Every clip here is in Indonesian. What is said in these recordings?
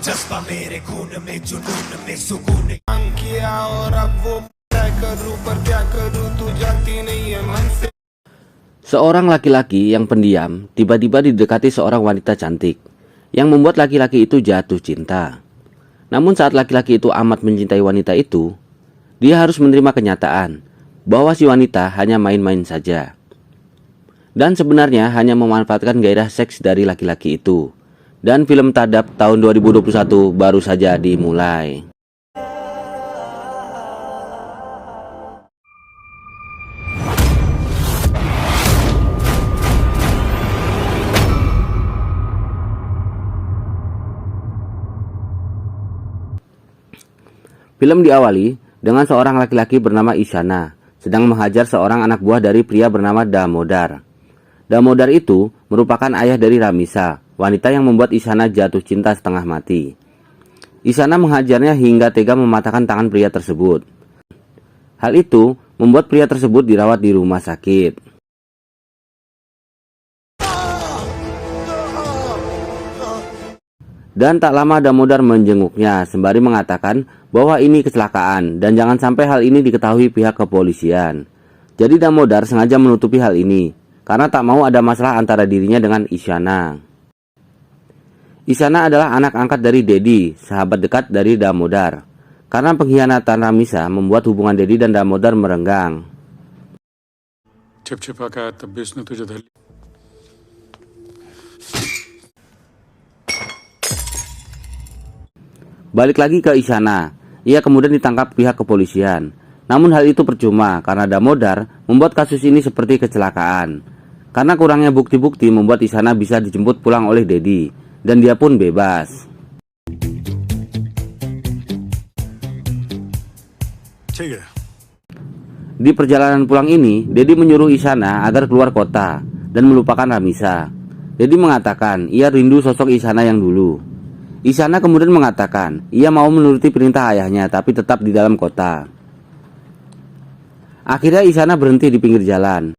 जज्बा मेरे खून में जुनून में सुकून किया और अब वो तय करूं पर क्या करूं तू जाती नहीं है मन से. Seorang laki-laki yang pendiam tiba-tiba didekati seorang wanita cantik yang membuat laki-laki itu jatuh cinta. Namun saat laki-laki itu amat mencintai wanita itu, dia harus menerima kenyataan bahwa si wanita hanya main-main saja. Dan sebenarnya hanya memanfaatkan gairah seks dari laki-laki itu. Dan film Tadab tahun 2021 baru saja dimulai. Film diawali dengan seorang laki-laki bernama Isyana sedang menghajar seorang anak buah dari pria bernama Damodar. Damodar itu merupakan ayah dari Ramisa, wanita yang membuat Isyana jatuh cinta setengah mati. Isyana menghajarnya hingga tega mematahkan tangan pria tersebut. Hal itu membuat pria tersebut dirawat di rumah sakit. Dan tak lama Damodar menjenguknya sembari mengatakan bahwa ini kecelakaan dan jangan sampai hal ini diketahui pihak kepolisian. Jadi Damodar sengaja menutupi hal ini karena tak mau ada masalah antara dirinya dengan Isyana. Isyana adalah anak angkat dari Dedi, sahabat dekat dari Damodar. Karena pengkhianatan Ramisa membuat hubungan Dedi dan Damodar merenggang. Balik lagi ke Isyana, ia kemudian ditangkap pihak kepolisian. Namun hal itu percuma karena Damodar membuat kasus ini seperti kecelakaan. Karena kurangnya bukti-bukti membuat Isyana bisa dijemput pulang oleh Dedi, dan dia pun bebas. Di perjalanan pulang ini, Dedi menyuruh Isyana agar keluar kota dan melupakan Ramisa. Dedi mengatakan ia rindu sosok Isyana yang dulu. Isyana kemudian mengatakan ia mau menuruti perintah ayahnya tapi tetap di dalam kota. Akhirnya Isyana berhenti di pinggir jalan.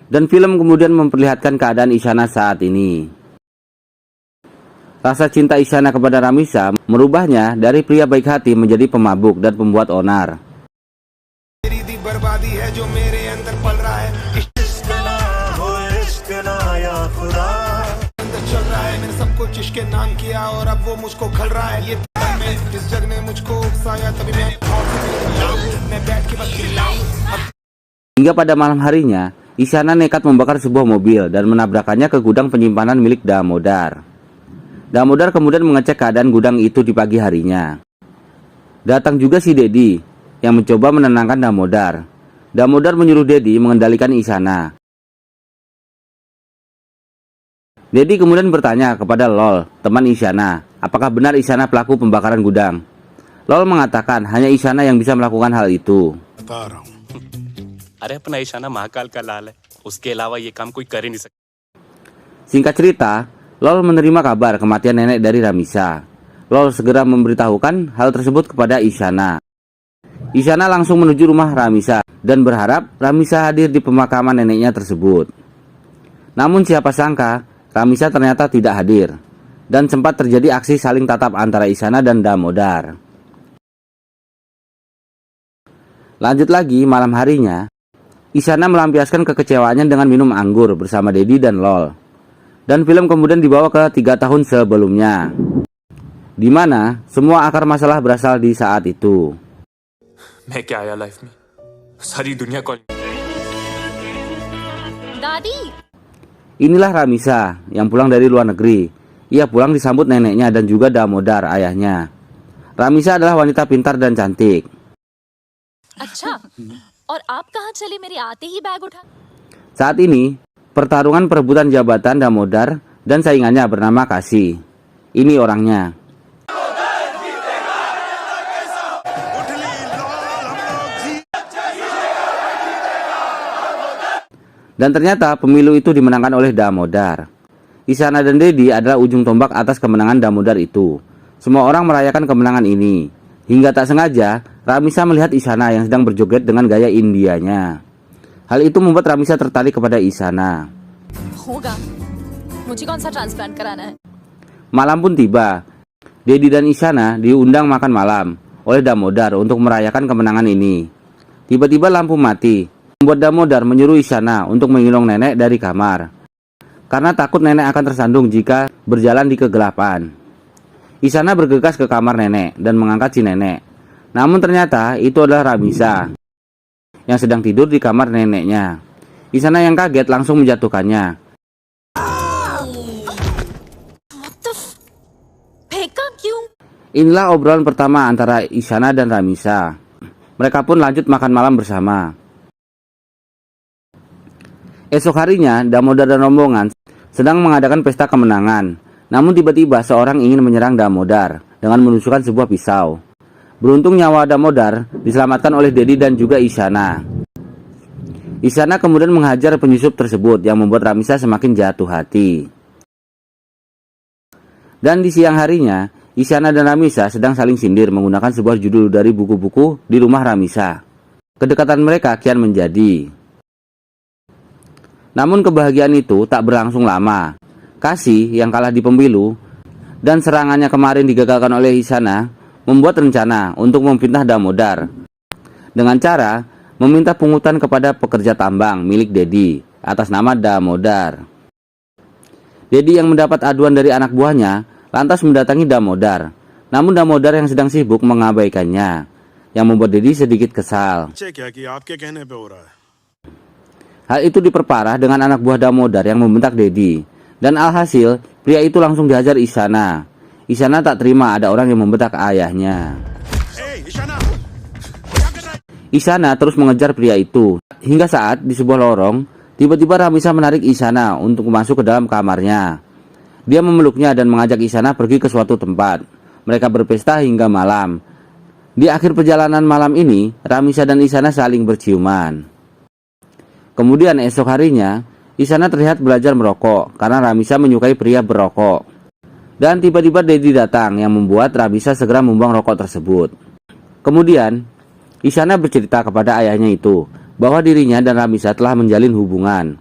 Dan film kemudian memperlihatkan keadaan Isyana saat ini. Rasa cinta Isyana kepada Ramisa merubahnya dari pria baik hati menjadi pemabuk dan pembuat onar. Hingga pada malam harinya, Isyana nekat membakar sebuah mobil dan menabrakannya ke gudang penyimpanan milik Damodar. Damodar kemudian mengecek keadaan gudang itu di pagi harinya. Datang juga si Dedi yang mencoba menenangkan Damodar. Damodar menyuruh Dedi mengendalikan Isyana. Dedi kemudian bertanya kepada Lol, teman Isyana, apakah benar Isyana pelaku pembakaran gudang. Lol mengatakan hanya Isyana yang bisa melakukan hal itu. Singkat cerita, Lol menerima kabar kematian nenek dari Ramisa. Lol segera memberitahukan hal tersebut kepada Isyana. Isyana langsung menuju rumah Ramisa dan berharap Ramisa hadir di pemakaman neneknya tersebut. Namun siapa sangka Ramisa ternyata tidak hadir, dan sempat terjadi aksi saling tatap antara Isyana dan Damodar. Lanjut lagi malam harinya, Isyana melampiaskan kekecewaannya dengan minum anggur bersama Dedi dan Lol. Dan film kemudian dibawa ke 3 tahun sebelumnya, di mana semua akar masalah berasal di saat itu. Daddy. Inilah Ramisa yang pulang dari luar negeri. Ia pulang disambut neneknya dan juga Damodar, ayahnya. Ramisa adalah wanita pintar dan cantik. अच्छा, और आप कहाँ चले मेरे आते ही बैग उठा? Saat ini, pertarungan perebutan jabatan Damodar dan saingannya bernama Kasih. Ini orangnya. Dan ternyata pemilu itu dimenangkan oleh Damodar. Isyana dan Dedi adalah ujung tombak atas kemenangan Damodar itu. Semua orang merayakan kemenangan ini. Hingga tak sengaja, Ramisa melihat Isyana yang sedang berjoget dengan gaya Indianya. Hal itu membuat Ramisa tertarik kepada Isyana. होगा, मुझे कौन सा ट्रांसप्लांट कराना है? Malam pun tiba. Dedi dan Isyana diundang makan malam oleh Damodar untuk merayakan kemenangan ini. Tiba-tiba lampu mati, membuat Damodar menyuruh Isyana untuk menggendong nenek dari kamar, karena takut nenek akan tersandung jika berjalan di kegelapan. Isyana bergegas ke kamar nenek dan mengangkat si nenek. Namun ternyata itu adalah Ramisa yang sedang tidur di kamar neneknya. Isyana yang kaget langsung menjatuhkannya. फेंका क्यों? Inilah obrolan pertama antara Isyana dan Ramisa. Mereka pun lanjut makan malam bersama. Esok harinya, Damodar dan rombongan sedang mengadakan pesta kemenangan. Namun tiba-tiba seorang ingin menyerang Damodar dengan menusukkan sebuah pisau. Beruntung nyawa Damodar diselamatkan oleh Dedi dan juga Isyana. Isyana kemudian menghajar penyusup tersebut yang membuat Ramisa semakin jatuh hati. Dan di siang harinya, Isyana dan Ramisa sedang saling sindir menggunakan sebuah judul dari buku-buku di rumah Ramisa. Kedekatan mereka kian menjadi. Namun kebahagiaan itu tak berlangsung lama. Kasih yang kalah di pemilu dan serangannya kemarin digagalkan oleh Isyana membuat rencana untuk memfitnah Damodar dengan cara meminta pungutan kepada pekerja tambang milik Dedi atas nama Damodar. Dedi yang mendapat aduan dari anak buahnya lantas mendatangi Damodar. Namun Damodar yang sedang sibuk mengabaikannya, yang membuat Dedi sedikit kesal. Hal itu diperparah dengan anak buah Damodar yang membentak Dedi. Dan alhasil, pria itu langsung dihajar Isyana. Isyana tak terima ada orang yang membentak ayahnya. Isyana terus mengejar pria itu. Hingga saat di sebuah lorong, tiba-tiba Ramisa menarik Isyana untuk masuk ke dalam kamarnya. Dia memeluknya dan mengajak Isyana pergi ke suatu tempat. Mereka berpesta hingga malam. Di akhir perjalanan malam ini, Ramisa dan Isyana saling berciuman. Kemudian esok harinya, Isyana terlihat belajar merokok karena Ramisa menyukai pria berokok. Dan tiba-tiba Dedi datang yang membuat Ramisa segera membuang rokok tersebut. Kemudian, Isyana bercerita kepada ayahnya itu bahwa dirinya dan Ramisa telah menjalin hubungan.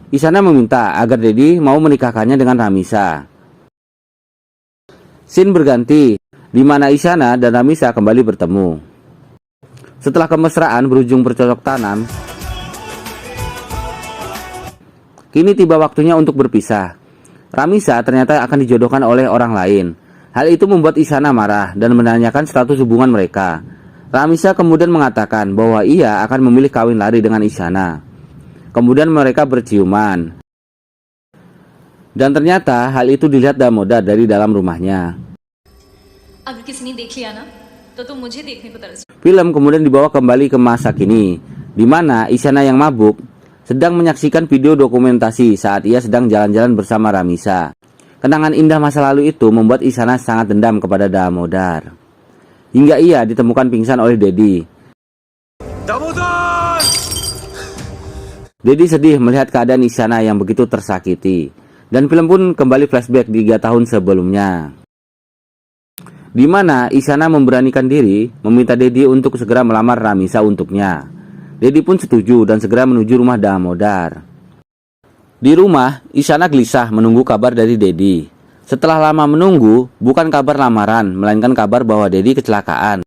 Isyana meminta agar Dedi mau menikahkannya dengan Ramisa. Scene berganti, di mana Isyana dan Ramisa kembali bertemu. Setelah kemesraan berujung bercocok tanam, kini tiba waktunya untuk berpisah. Ramisa ternyata akan dijodohkan oleh orang lain. Hal itu membuat Isyana marah dan menanyakan status hubungan mereka. Ramisa kemudian mengatakan bahwa ia akan memilih kawin lari dengan Isyana. Kemudian mereka berciuman. Dan ternyata hal itu dilihat Damodar dari dalam rumahnya. Film kemudian dibawa kembali ke masa kini, di mana Isyana yang mabuk sedang menyaksikan video dokumentasi saat ia sedang jalan-jalan bersama Ramisa. Kenangan indah masa lalu itu membuat Isyana sangat dendam kepada Damodar. Hingga ia ditemukan pingsan oleh Dedi. Damodar! Dedi sedih melihat keadaan Isyana yang begitu tersakiti. Dan film pun kembali flashback 3 tahun sebelumnya, di mana Isyana memberanikan diri meminta Dedi untuk segera melamar Ramisa untuknya. Dedi pun setuju dan segera menuju rumah Damodar. Di rumah, Isyana gelisah menunggu kabar dari Dedi. Setelah lama menunggu, bukan kabar lamaran, melainkan kabar bahwa Dedi kecelakaan.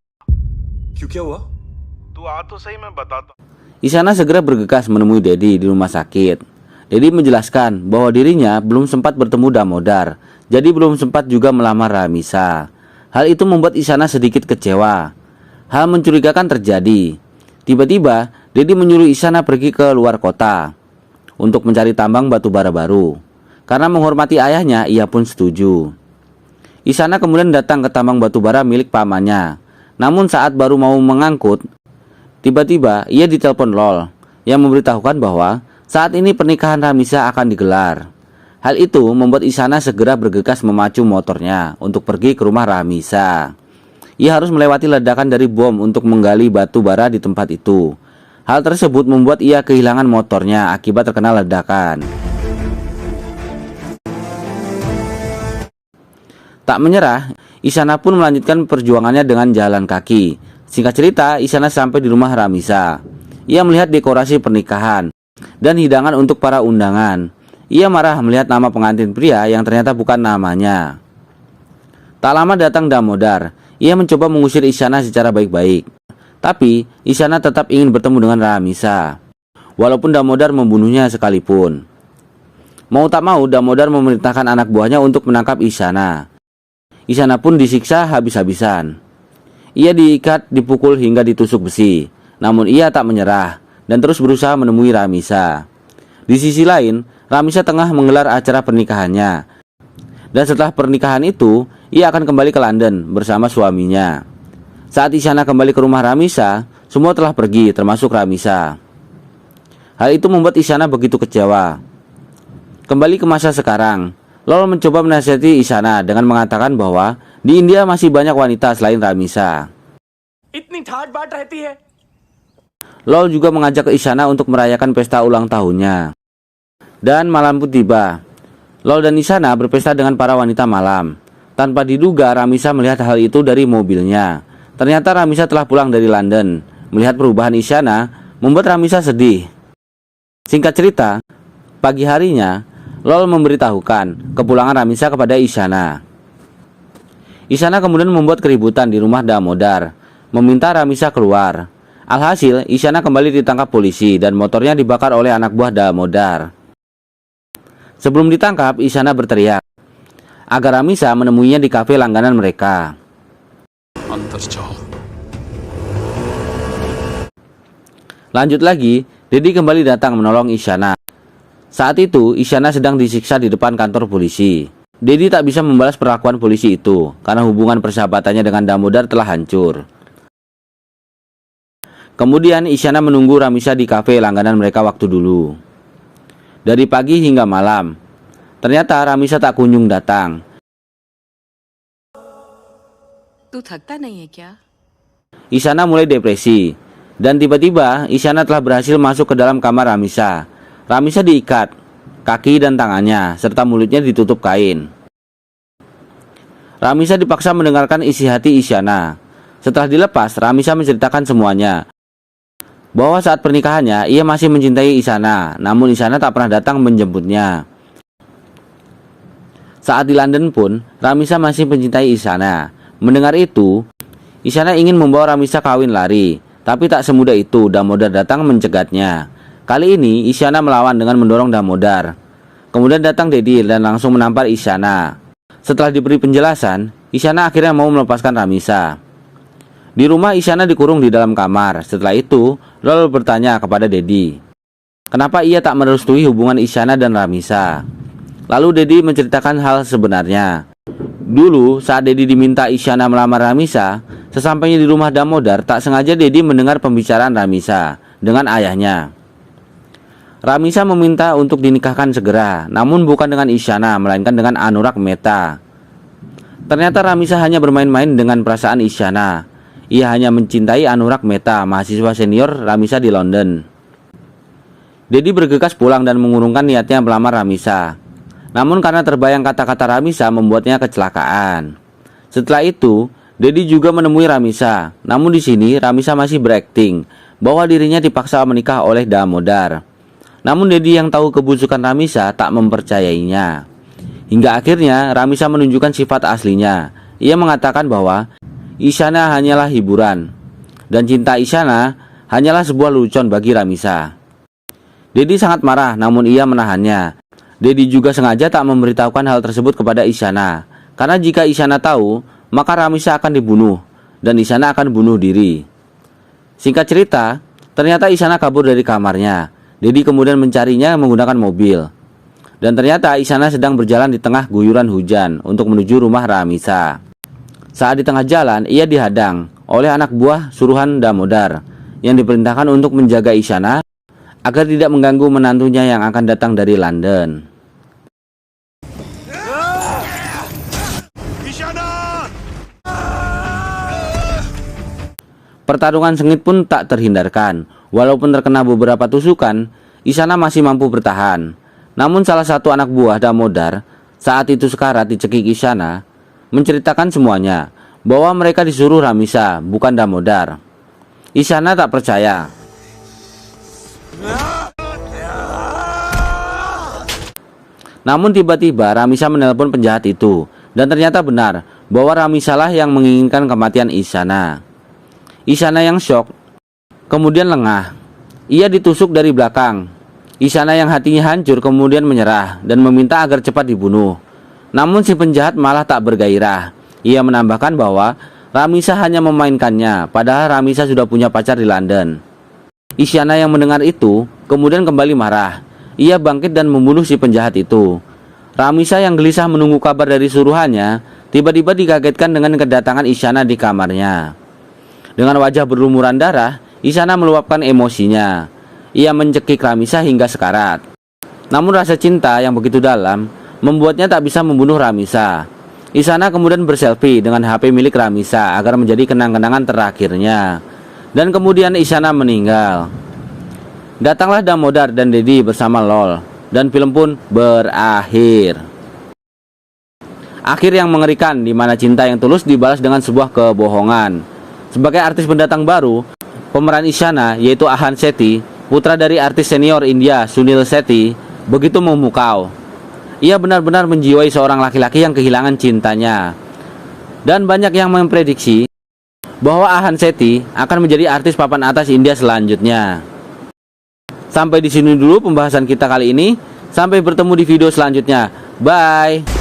Isyana segera bergegas menemui Dedi di rumah sakit. Dedi menjelaskan bahwa dirinya belum sempat bertemu Damodar, jadi belum sempat juga melamar Ramisa. Hal itu membuat Isyana sedikit kecewa. Hal mencurigakan terjadi. Tiba-tiba, Dedi menyuruh Isyana pergi ke luar kota untuk mencari tambang batu bara baru. Karena menghormati ayahnya, ia pun setuju. Isyana kemudian datang ke tambang batu bara milik pamannya. Namun saat baru mau mengangkut, tiba-tiba ia ditelepon Lol yang memberitahukan bahwa saat ini pernikahan Ramisa akan digelar. Hal itu membuat Isyana segera bergegas memacu motornya untuk pergi ke rumah Ramisa. Ia harus melewati ledakan dari bom untuk menggali batu bara di tempat itu. Hal tersebut membuat ia kehilangan motornya akibat terkena ledakan. Tak menyerah, Isyana pun melanjutkan perjuangannya dengan jalan kaki. Singkat cerita, Isyana sampai di rumah Ramisa. Ia melihat dekorasi pernikahan dan hidangan untuk para undangan. Ia marah melihat nama pengantin pria yang ternyata bukan namanya. Tak lama datang Damodar. Ia mencoba mengusir Isyana secara baik-baik. Tapi Isyana tetap ingin bertemu dengan Ramisa, walaupun Damodar membunuhnya sekalipun. Mau tak mau, Damodar memerintahkan anak buahnya untuk menangkap Isyana. Isyana pun disiksa habis-habisan. Ia diikat, dipukul hingga ditusuk besi. Namun ia tak menyerah dan terus berusaha menemui Ramisa. Di sisi lain, Ramisa tengah menggelar acara pernikahannya. Dan setelah pernikahan itu, ia akan kembali ke London bersama suaminya. Saat Isyana kembali ke rumah Ramisa, semua telah pergi, termasuk Ramisa. Hal itu membuat Isyana begitu kecewa. Kembali ke masa sekarang, Lol mencoba menasihati Isyana dengan mengatakan bahwa di India masih banyak wanita selain Ramisa. इतनी ठाट बाट रहती है। Lol juga mengajak ke Isyana untuk merayakan pesta ulang tahunnya. Dan malam pun tiba. Lol dan Isyana berpesta dengan para wanita malam. Tanpa diduga, Ramisa melihat hal itu dari mobilnya. Ternyata Ramisa telah pulang dari London. Melihat perubahan Isyana membuat Ramisa sedih. Singkat cerita, pagi harinya Lol memberitahukan kepulangan Ramisa kepada Isyana. Isyana kemudian membuat keributan di rumah Damodar, meminta Ramisa keluar. Alhasil, Isyana kembali ditangkap polisi dan motornya dibakar oleh anak buah Damodar. Sebelum ditangkap, Isyana berteriak agar Ramisa menemuinya di kafe langganan mereka. Lanjut lagi, Dedi kembali datang menolong Isyana. Saat itu, Isyana sedang disiksa di depan kantor polisi. Dedi tak bisa membalas perlakuan polisi itu karena hubungan persahabatannya dengan Damodar telah hancur. Kemudian Isyana menunggu Ramisa di kafe langganan mereka waktu dulu. Dari pagi hingga malam, ternyata Ramisa tak kunjung datang. तू थकता नहीं है क्या? Isyana mulai depresi, dan tiba-tiba Isyana telah berhasil masuk ke dalam kamar Ramisa. Ramisa diikat, kaki dan tangannya, serta mulutnya ditutup kain. Ramisa dipaksa mendengarkan isi hati Isyana. Setelah dilepas, Ramisa menceritakan semuanya. Bahwa saat pernikahannya, ia masih mencintai Isyana, namun Isyana tak pernah datang menjemputnya. Saat di London pun, Ramisa masih mencintai Isyana. Mendengar itu, Isyana ingin membawa Ramisa kawin lari, tapi tak semudah itu. Damodar datang mencegatnya. Kali ini Isyana melawan dengan mendorong Damodar. Kemudian datang Dedi dan langsung menampar Isyana. Setelah diberi penjelasan, Isyana akhirnya mau melepaskan Ramisa. Di rumah, Isyana dikurung di dalam kamar. Setelah itu, Lol bertanya kepada Dedi, kenapa ia tak merestui hubungan Isyana dan Ramisa. Lalu Dedi menceritakan hal sebenarnya. Dulu saat Dedi diminta Isyana melamar Ramisa, sesampainya di rumah Damodar, tak sengaja Dedi mendengar pembicaraan Ramisa dengan ayahnya. Ramisa meminta untuk dinikahkan segera, namun bukan dengan Isyana, melainkan dengan Anurag Mehta. Ternyata Ramisa hanya bermain-main dengan perasaan Isyana. Ia hanya mencintai Anurag Mehta, mahasiswa senior Ramisa di London. Dedi bergegas pulang dan mengurungkan niatnya melamar Ramisa. Namun karena terbayang kata-kata Ramisa membuatnya kecelakaan. Setelah itu, Dedi juga menemui Ramisa. Namun di sini Ramisa masih berakting bahwa dirinya dipaksa menikah oleh Damodar. Namun Dedi yang tahu kebusukan Ramisa tak mempercayainya. Hingga akhirnya Ramisa menunjukkan sifat aslinya. Ia mengatakan bahwa Isyana hanyalah hiburan, dan cinta Isyana hanyalah sebuah lelucon bagi Ramisa. Dedi sangat marah, namun ia menahannya. Dedi juga sengaja tak memberitahukan hal tersebut kepada Isyana, karena jika Isyana tahu, maka Ramisa akan dibunuh, dan Isyana akan bunuh diri. Singkat cerita, ternyata Isyana kabur dari kamarnya. Dedi kemudian mencarinya menggunakan mobil. Dan ternyata Isyana sedang berjalan di tengah guyuran hujan untuk menuju rumah Ramisa. Saat di tengah jalan, ia dihadang oleh anak buah suruhan Damodar yang diperintahkan untuk menjaga Isyana agar tidak mengganggu menantunya yang akan datang dari London. Pertarungan sengit pun tak terhindarkan. Walaupun terkena beberapa tusukan, Isyana masih mampu bertahan. Namun salah satu anak buah Damodar saat itu sekarat dicekik Isyana menceritakan semuanya, bahwa mereka disuruh Ramisa, bukan Damodar. Isyana tak percaya. Namun tiba-tiba Ramisa menelpon penjahat itu, dan ternyata benar bahwa Ramisa lah yang menginginkan kematian Isyana. Isyana yang syok, kemudian lengah. Ia ditusuk dari belakang. Isyana yang hatinya hancur kemudian menyerah dan meminta agar cepat dibunuh. Namun si penjahat malah tak bergairah. Ia menambahkan bahwa Ramisa hanya memainkannya, padahal Ramisa sudah punya pacar di London. Isyana yang mendengar itu kemudian kembali marah. Ia bangkit dan membunuh si penjahat itu. Ramisa yang gelisah menunggu kabar dari suruhannya, tiba-tiba dikagetkan dengan kedatangan Isyana di kamarnya. Dengan wajah berlumuran darah, Isyana meluapkan emosinya. Ia mencekik Ramisa hingga sekarat. Namun rasa cinta yang begitu dalam membuatnya tak bisa membunuh Ramisa. Isyana kemudian berselfie dengan HP milik Ramisa agar menjadi kenang-kenangan terakhirnya. Dan kemudian Isyana meninggal. Datanglah Damodar dan Dedi bersama LOL, dan film pun berakhir. Akhir yang mengerikan di mana cinta yang tulus dibalas dengan sebuah kebohongan. Sebagai artis pendatang baru, pemeran Isyana yaitu Ahan Sethi, putra dari artis senior India Sunil Sethi, begitu memukau. Ia benar-benar menjiwai seorang laki-laki yang kehilangan cintanya. Dan banyak yang memprediksi bahwa Ahan Sethi akan menjadi artis papan atas India selanjutnya. Sampai di sini dulu pembahasan kita kali ini. Sampai bertemu di video selanjutnya. Bye.